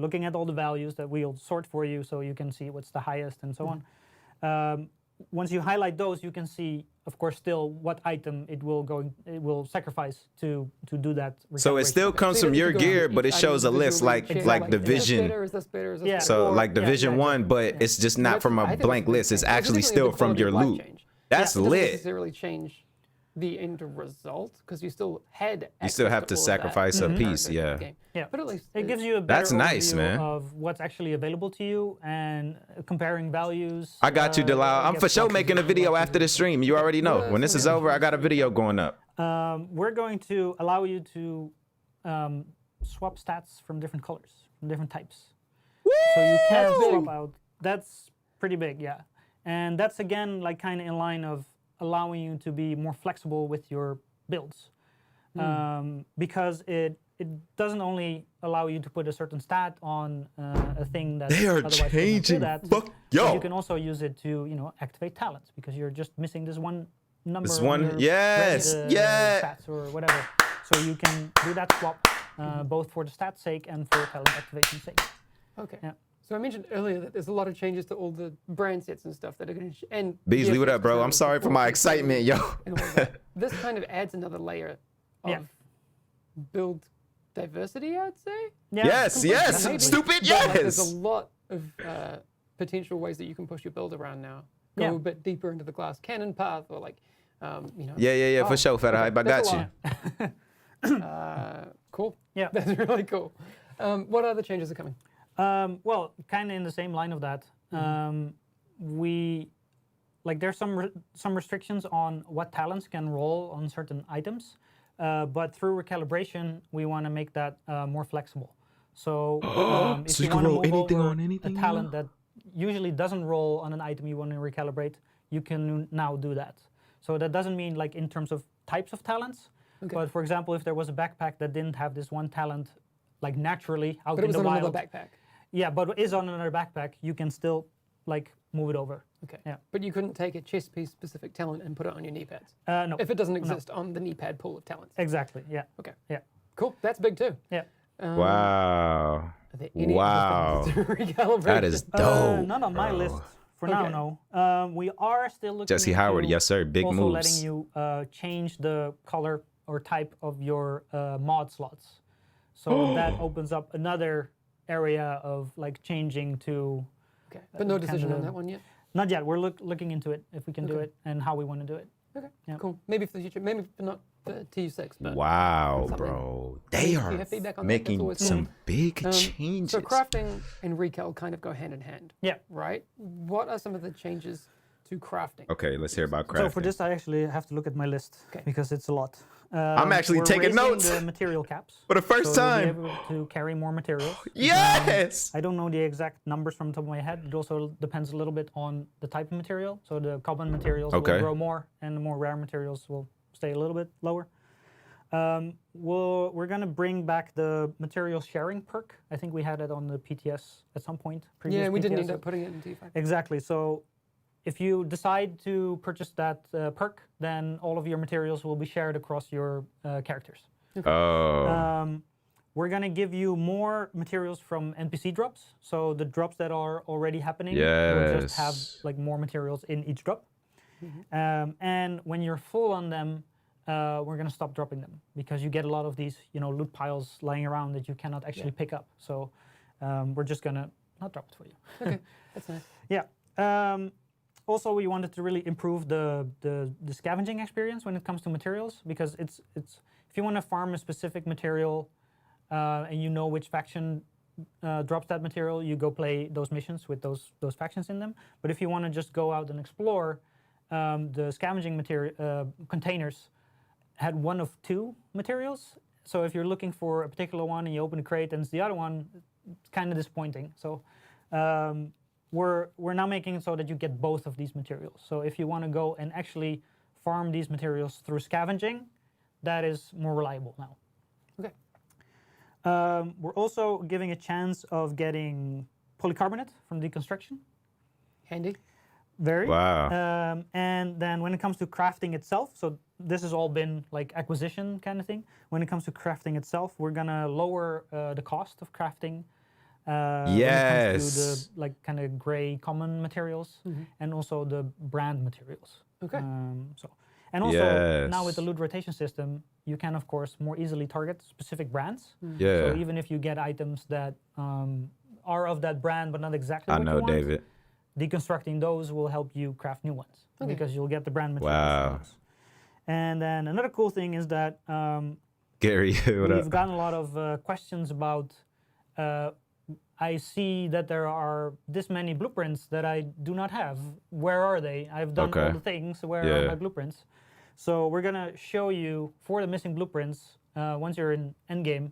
looking at all the values that we'll sort for you so you can see what's the highest and so on. Once you highlight those, you can see, of course, still what item it will sacrifice to do that. So it still recalibration. comes So from you your don't have to go gear, on but it each shows a item list visually like share, like Is this Division. better? Is this better? Is this Yeah. better? So Or- like Division exactly. 1, but it's just not from I a think it's blank a big list. It's change. It actually doesn't still even from quality your of life loot. change. That's It doesn't lit. necessarily change the end result because you still had. You still access have to all of that sacrifice a in the piece, current version of yeah. the game. Yeah. But at least It gives you a better That's nice, overview man. of what's actually available to you and comparing values. I got you, Delau. I'm get for sure boxes making a and video boxes after the stream. You already know. Yeah, When this so is yeah. over, I got a video going up. We're going to allow you to swap stats from different colors, from different types. So you can swap out. That's pretty big, yeah. And that's again like kind of in line of allowing you to be more flexible with your builds, because it doesn't only allow you to put a certain stat on a thing that They are otherwise doesn't do changing. that. Fuck, But yo. you can also use it to activate talents because you're just missing this one number. This on one- your yes, red, yeah. stats or whatever. So you can do that swap both for the stats sake and for talent activation sake. Okay. Yeah. So I mentioned earlier that there's a lot of changes to all the brand sets and stuff that are going to and Beasley, what up, bro? I'm sorry for my excitement, yo. and all of that. This kind of adds another layer of build diversity, I'd say. Yeah, Yes, yes, Maybe. stupid, But, like, there's yes. a lot of potential ways that you can push your build around now. Go a bit deeper into the glass cannon path, or like, you know. Yeah, for sure, Feta Hype. I got that's a you. lot. Cool. Yeah. That's really cool. What other changes are coming? Well, kind of in the same line of that, there's some restrictions on what talents can roll on certain items, but through recalibration, we want to make that more flexible. So if So you you can want to roll move anything over on anything a talent that usually doesn't roll on an item you want to recalibrate, you can now do that. So that doesn't mean like in terms of types of talents, but for example, if there was a backpack that didn't have this one talent like naturally out in the wild. But it was on another backpack. Yeah, but it is on another backpack. You can still like move it over. Okay. Yeah. But you couldn't take a chess piece specific talent and put it on your knee pads. No. If it doesn't exist on the knee pad pool of talents. Exactly. Yeah. Okay. Yeah. Cool. That's big too. Yeah. Wow. Are there any Wow. other things to recalibration? That is dope. None on my bro. list for now. No. We are still looking. Jesse Howard, into yes sir. Big also moves. letting you change the color or type of your mod slots, so that opens up another area of like changing to. Okay. But no decision kinda- on that one yet? Not yet. We're looking into it if we can do it and how we want to do it. Okay. Yeah. Cool. Maybe for the future. Maybe not for TU6. But Wow, something. bro. If They you are have feedback on that, that's making always cool. some big So changes. crafting and recal kind of go hand in hand. Yeah. Right? What are some of the changes to crafting? Okay, let's hear about crafting. So for this, I actually have to look at my list because it's a lot. I'm actually we're taking raising notes. The material caps For the first so time. You'll be able to carry more materials. Yes. I don't know the exact numbers from the top of my head. It also depends a little bit on the type of material. So the common materials will grow more, and the more rare materials will stay a little bit lower. We're going to bring back the material sharing perk. I think we had it on the PTS at some point. Yeah, we didn't PTS. end up putting it in T5. Exactly. So if you decide to purchase that perk, then all of your materials will be shared across your characters. Oh. We're going to give you more materials from NPC drops. So the drops that are already happening will just have like more materials in each drop. And when you're full on them, we're going to stop dropping them because you get a lot of these, loot piles lying around that you cannot actually pick up. So we're just going to not drop it for you. Okay, that's nice. Yeah. Also, we wanted to really improve the scavenging experience when it comes to materials because it's if you want to farm a specific material and you know which faction drops that material, you go play those missions with those factions in them. But if you want to just go out and explore, the scavenging material containers had one of two materials. So if you're looking for a particular one and you open a crate and it's the other one, it's kind of disappointing. So we're now making it so that you get both of these materials. So if you want to go and actually farm these materials through scavenging, that is more reliable now. Okay. We're also giving a chance of getting polycarbonate from deconstruction. Handy. Very. Wow. And then when it comes to crafting itself, so this has all been like acquisition kind of thing. When it comes to crafting itself, we're gonna lower the cost of crafting. When it comes to the like kind of gray common materials and also the brand materials. Okay. And also now with the loot rotation system, you can of course more easily target specific brands. Yeah. So even if you get items that are of that brand but not exactly I what know, you want, David. deconstructing those will help you craft new ones because you'll get the brand materials. Wow. From those. And then another cool thing is that Gary, what we've up? gotten a lot of questions about. I see that there are this many blueprints that I do not have. Where are they? I've done all the things. Where are my blueprints? So we're gonna show you for the missing blueprints once you're in endgame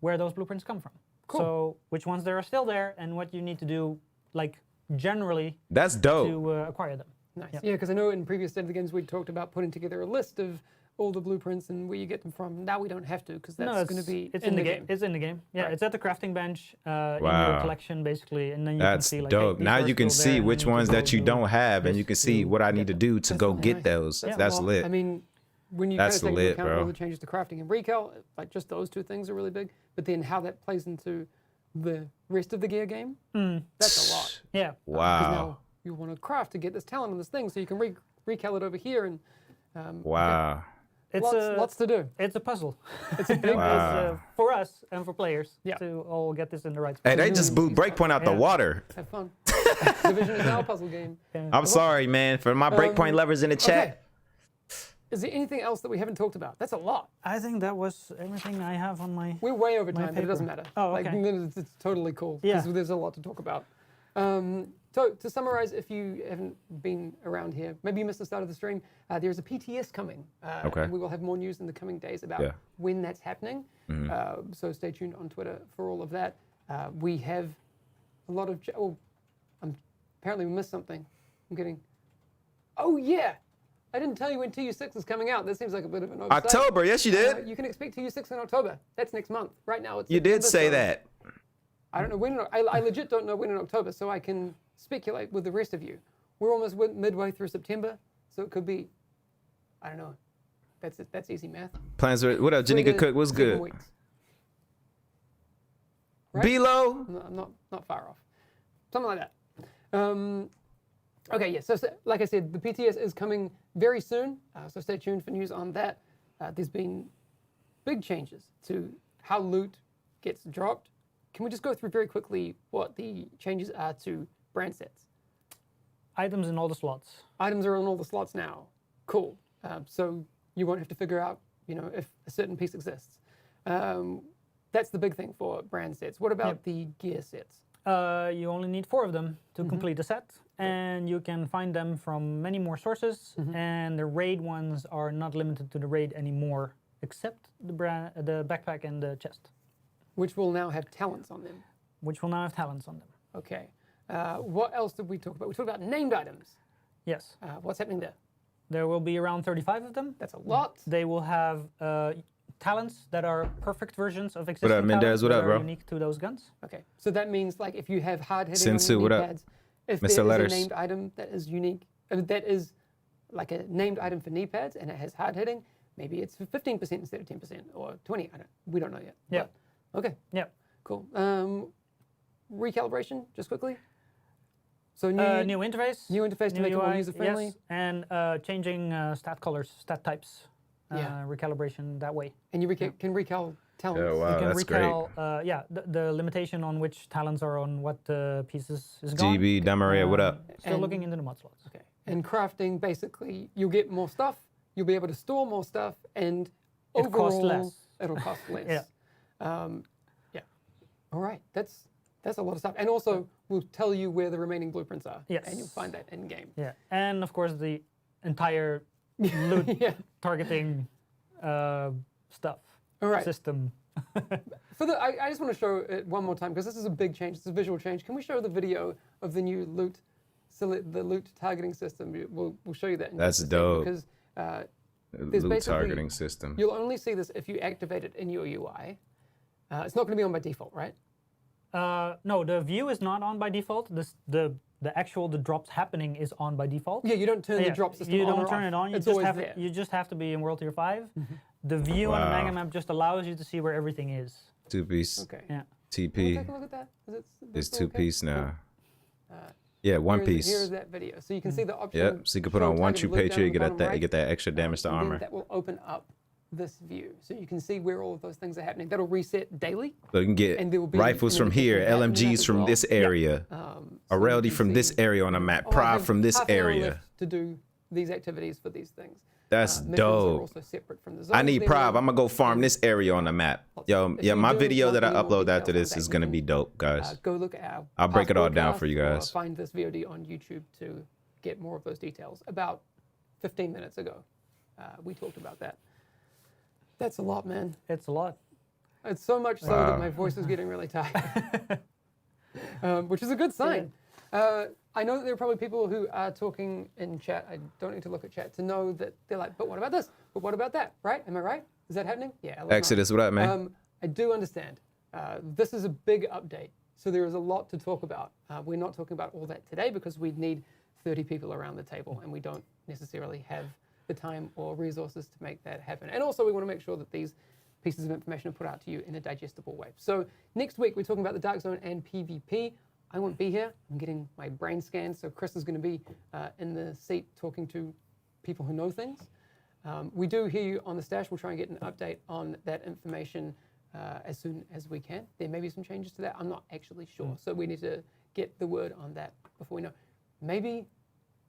where those blueprints come from. Cool. So which ones there are still there and what you need to do, like generally, That's dope. to acquire them. Nice. Yeah, because I know in previous State of the Games we talked about putting together a list of all the blueprints and where you get them from. Now we don't have to because that's going to be it's in the game. It's in the game. Yeah, Right. it's at the crafting bench in your collection basically, and then you That's can see like dope. hey, Now these you are can still see there, and which then you ones can that go you do don't have, and this you can see to what I get need to them. do to go get those. Yeah, That's well, lit. I mean, when you That's kind of take lit, into account bro. all the changes to crafting and recal, like just those two things are really big. But then how that plays into the rest of the gear game, that's a lot. Yeah. Because Wow. now you want to craft to get this talent on this thing, so you can recal it over here, and Wow. It's lots to do. It's a puzzle. It's a big Wow. For us and for players Yeah. to all get this in the right Hey, spot. they just blew Breakpoint out the Yeah. water. Have fun. Division is now a puzzle game. I'm sorry, man, for my Breakpoint lovers in the chat. Okay. Is there anything else that we haven't talked about? That's a lot. I think that was everything I have on my. We're way over My time, but it doesn't paper. matter. Oh, Like, okay. it's totally cool. Yeah. Because there's a lot to talk about. So to summarize, if you haven't been around here, maybe you missed the start of the stream, there's a PTS coming. Okay. And we will have more news in the coming days about Yeah. when that's happening. So stay tuned on Twitter for all of that. We have a lot of... apparently we missed something. I'm getting... Oh, yeah! I didn't tell you when TU6 is coming out. That seems like a bit of an oversight. October, yes, you did. You can expect TU6 in October. That's next month. Right now, it's You did September, say so that. I don't know when. I legit don't know when in October, so I can speculate with the rest of you. We're almost midway through September, so it could be. I don't know. That's easy math. Plans are, what up, Janika Cook? What's 7 good? weeks. Right? B-Lo? I'm not far off. Something like that. Okay, yeah. So like I said, the PTS is coming very soon. So stay tuned for news on that. There's been big changes to how loot gets dropped. Can we just go through very quickly what the changes are to brand sets? Items in all the slots. Items are on all the slots now. Cool. So you won't have to figure out, if a certain piece exists. That's the big thing for brand sets. What about the gear sets? You only need 4 of them to complete a set, and you can find them from many more sources. And the raid ones are not limited to the raid anymore, except the backpack and the chest, Which will now have talents on them. which will now have talents on them. Okay. What else did we talk about? We talked about named items. Yes, What's happening there? there will be around 35 of them. That's a lot. They will have talents that are perfect versions of existing up, Mendez? talents What that up, are bro? unique to those guns. Okay. So that means like if you have hard hitting Sensu, on your what knee up? pads, if Mr. there is Letters. a named item that is unique, that is like a named item for knee pads and it has hard hitting, maybe it's 15% instead of 10% or 20. We don't know yet. Yeah. But, okay. Yeah. Cool. Recalibration, just quickly. So New interface. new interface to new make it more UI, user-friendly. Yes, and changing stat colors, stat types, Yeah. recalibration that way. And you can recal talents. Oh, wow. You can that's great. recal, the limitation on which talents are on what pieces is gone. GB, Damaria, what up? Still And- looking into the mod slots. Okay. And crafting, basically, you'll get more stuff. You'll be able to store more stuff, and It overall, costs less. it'll cost less. Yeah. Yeah. All right. That's a lot of stuff, and also we'll tell you where the remaining blueprints are. Yes. And you'll find that in game. Yeah, and of course the entire loot Yeah. targeting stuff All right. system. I just want to show it one more time because this is a big change. It's a visual change. Can we show the video of the new loot, the loot targeting system? We'll show you that. In That's just a second, dope. Because Loot basically- targeting system. you'll only see this if you activate it in your UI. It's not going to be on by default, right? No, the view is not on by default. The drops happening is on by default. Yeah, you don't turn the Yeah, drop system you on don't or turn off. it on. You It's just always have there. you just have to be in World Tier 5. The view on the Wow. mega map just allows you to see where everything is. 2-piece. Okay. Yeah. Can we TP. take a look at that? Is it It's still okay? 2-piece now. Cool. Yeah, one Here's piece. that video. So you can see the option. Yep. So you can put show on one targeted true loot down patriot, in the get bottom that, right, get that extra damage to and then armor. that will open up this view. So you can see where all of those things are happening. That'll reset daily. So you can get And there will be rifles an from here, indication of that in LMGs that from as well. this area, So a you rarity can from this see- area on a map, Oh, I prop have from this half an hour area. left to do these activities for these things. That's Missions dope. Are also separate from the I zones need they're prop. in. I'm gonna go farm this area on the map. Yo, If yeah, you my do video want that I any more upload after details this on is that, gonna you be can, dope, guys. Go look at our I'll break past it all down broadcasts for you or guys. find this VOD on YouTube to get more of those details. About 15 minutes ago, we talked about that. That's a lot, man. It's a lot. It's so much so Wow. that my voice is getting really tired, which is a good sign. I know that there are probably people who are talking in chat. I don't need to look at chat to know that they're like, but what about this? But what about that? Right? Am I right? Is that happening? Yeah. let me know. Exodus, what up, man? I do understand. This is a big update, so there is a lot to talk about. We're not talking about all that today because we'd need 30 people around the table, and we don't necessarily have the time or resources to make that happen. And also, we want to make sure that these pieces of information are put out to you in a digestible way. So next week, we're talking about the Dark Zone and PvP. I won't be here. I'm getting my brain scanned, so Chris is going to be in the seat talking to people who know things. We do hear you on the stash. We'll try and get an update on that information as soon as we can. There may be some changes to that. I'm not actually sure. So we need to get the word on that before we know. Maybe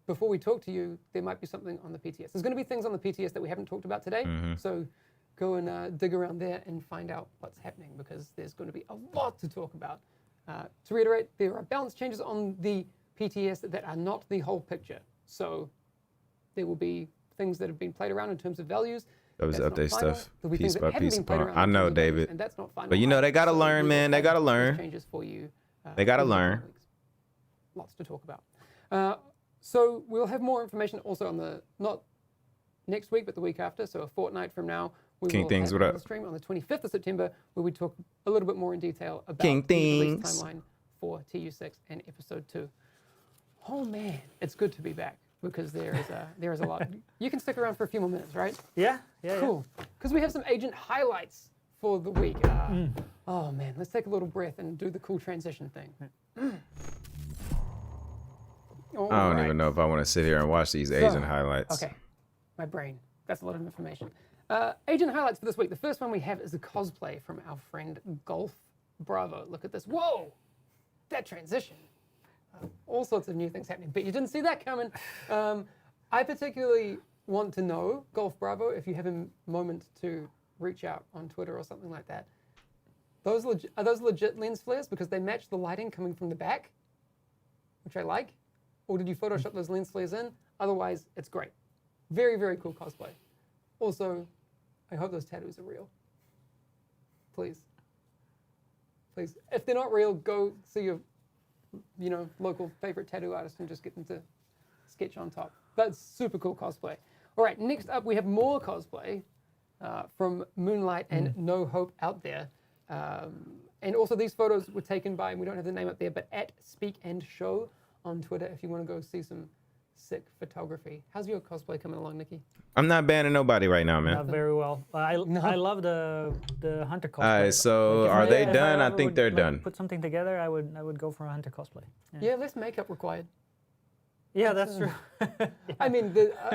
before we talk to you, there might be something on the PTS. There's going to be things on the PTS that we haven't talked about today. So go and dig around there and find out what's happening, because there's going to be a lot to talk about. To reiterate, there are balance changes on the PTS that are not the whole picture. So there will be things that have been played around in terms of values. That was update stuff. Piece by piece. I know, David. And that's not final. But you know, they got to learn, man. They got to learn. Changes for you. They got to learn. Lots to talk about. So we'll have more information also on the, not next week, but the week after. So a fortnight from now, we King will Things, have what another up? stream on the 25th of September, where we talk a little bit more in detail about King the release Things. timeline for TU6 and Episode 2. Oh man, it's good to be back, because there is a lot. You can stick around for a few more minutes, right? Yeah. Cool. Because we have some agent highlights for the week. Oh man, let's take a little breath and do the cool transition thing. I don't even know if I want to sit here and watch these Asian highlights. Okay, my brain. That's a lot of information. Agent highlights for this week. The first one we have is a cosplay from our friend Golf Bravo. Look at this. Whoa! That transition. All sorts of new things happening. Bet you didn't see that coming. I particularly want to know, Golf Bravo, if you have a moment to reach out on Twitter or something like that. Are those legit lens flares? Because they match the lighting coming from the back, which I like. Or did you Photoshop those lens flares in? Otherwise, it's great. Very, very cool cosplay. Also, I hope those tattoos are real. Please. Please. If they're not real, go see your, local favorite tattoo artist and just get them to sketch on top. That's super cool cosplay. All right, next up we have more cosplay from Moonlight and No Hope Out There. And also these photos were taken by, and we don't have the name up there, but at Speak and Show on Twitter if you want to go see some sick photography. How's your cosplay coming along, Nikki? I'm not banning nobody right now, man. Not very well. I love the hunter cosplay. All right, so Like, are they if done? I ever think would, they're like, done. Put something together, I would go for a hunter cosplay. Yeah, less makeup required. Yeah, that's true. I mean,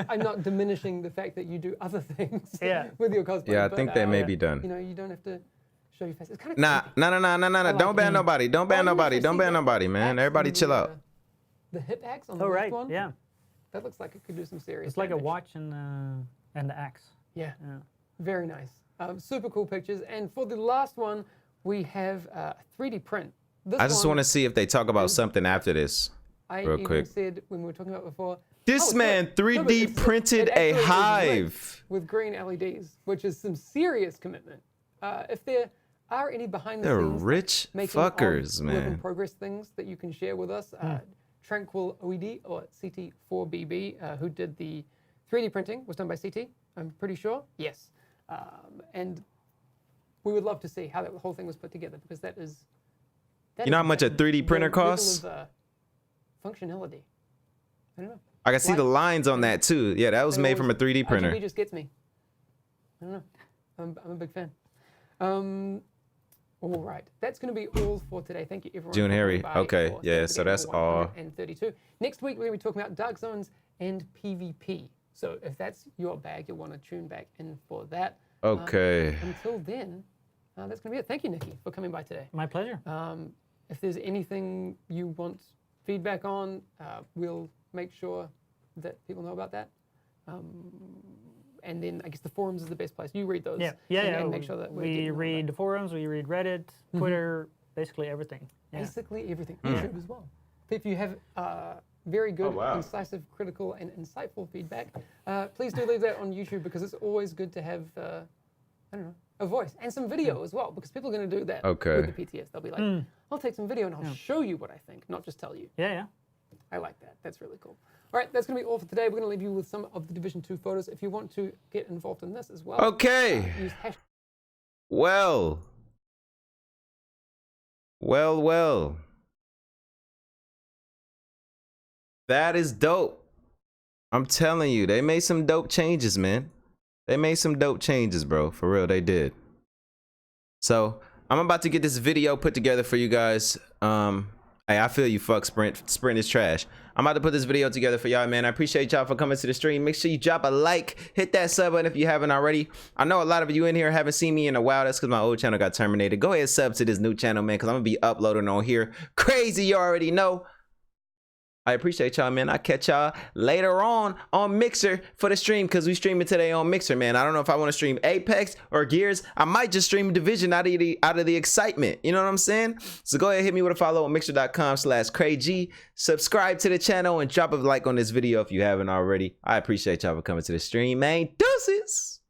I'm not diminishing the fact that you do other things with your cosplay. Yeah, I but, think they may be done. You don't have to show your face. It's kind of Nah. Don't ban nobody. Don't ban nobody. Don't ban nobody, man. Everybody chill out. The hip axe on the Oh, left right. one? Yeah. That looks like it could do some serious It's like a damage. watch and the axe. Yeah. Yeah. Very nice. Super cool pictures. And for the last one, we have a 3D print. This I just one, want to see if they talk about something after this. I real even quick. said when we were talking about before. This oh, man no, but 3D it's- printed it a actually is lit hive. with green LEDs, which is some serious commitment. If there are any behind the They're scenes rich making of fuckers, work in man. progress things that you can share with us, Tranquil OED or CT4BB, who did the 3D printing, was done by CT, I'm pretty sure. Yes. And we would love to see how that whole thing was put together, because that is. You know how much a 3D printer the level costs? of, functionality. I don't know. I can see the lines on that too. Yeah, that was made from a 3D printer. RGB just gets me. I don't know. I'm a big fan. All right. That's going to be all for today. Thank you, everyone. June for Harry. coming by Okay. for Yeah, State so of the Game that's number all. 132. Next week, we're going to be talking about Dark Zones and PvP. So if that's your bag, you'll want to tune back in for that. Okay. Until then, that's going to be it. Thank you, Nikki, for coming by today. My pleasure. If there's anything you want feedback on, we'll make sure that people know about that. And then I guess the forums is the best place. You read those. And make sure that we're we getting all read that. the forums, we read Reddit, Twitter, basically everything. Yeah. Basically everything. YouTube as well. If you have very good, incisive, critical, and insightful feedback, please do leave that on YouTube, because it's always good to have, I don't know, a voice and some video as well, because people are going to do that with the PTS. They'll be like, I'll take some video and I'll show you what I think, not just tell you. Yeah. I like that. That's really cool. All right, that's going to be all for today. We're going to leave you with some of the Division 2 photos. If you want to get involved in this as well, Okay. use Well. That is dope. I'm telling you, they made some dope changes, man. They made some dope changes, bro. For real, they did. So I'm about to get this video put together for you guys. Hey, I feel you, fuck Sprint. Sprint is trash. I'm about to put this video together for y'all, man. I appreciate y'all for coming to the stream. Make sure you drop a like, hit that sub button if you haven't already. I know a lot of you in here haven't seen me in a while. That's because my old channel got terminated. Go ahead, sub to this new channel, man, because I'm gonna be uploading on here. Crazy, you already know. I appreciate y'all, man. I'll catch y'all later on Mixer for the stream, because we streaming today on Mixer, man. I don't know if I want to stream Apex or Gears. I might just stream Division out of the excitement. You know what I'm saying? So go ahead, hit me with a follow on mixer.com/CRAY. Subscribe to the channel and drop a like on this video if you haven't already. I appreciate y'all for coming to the stream, man. Deuces.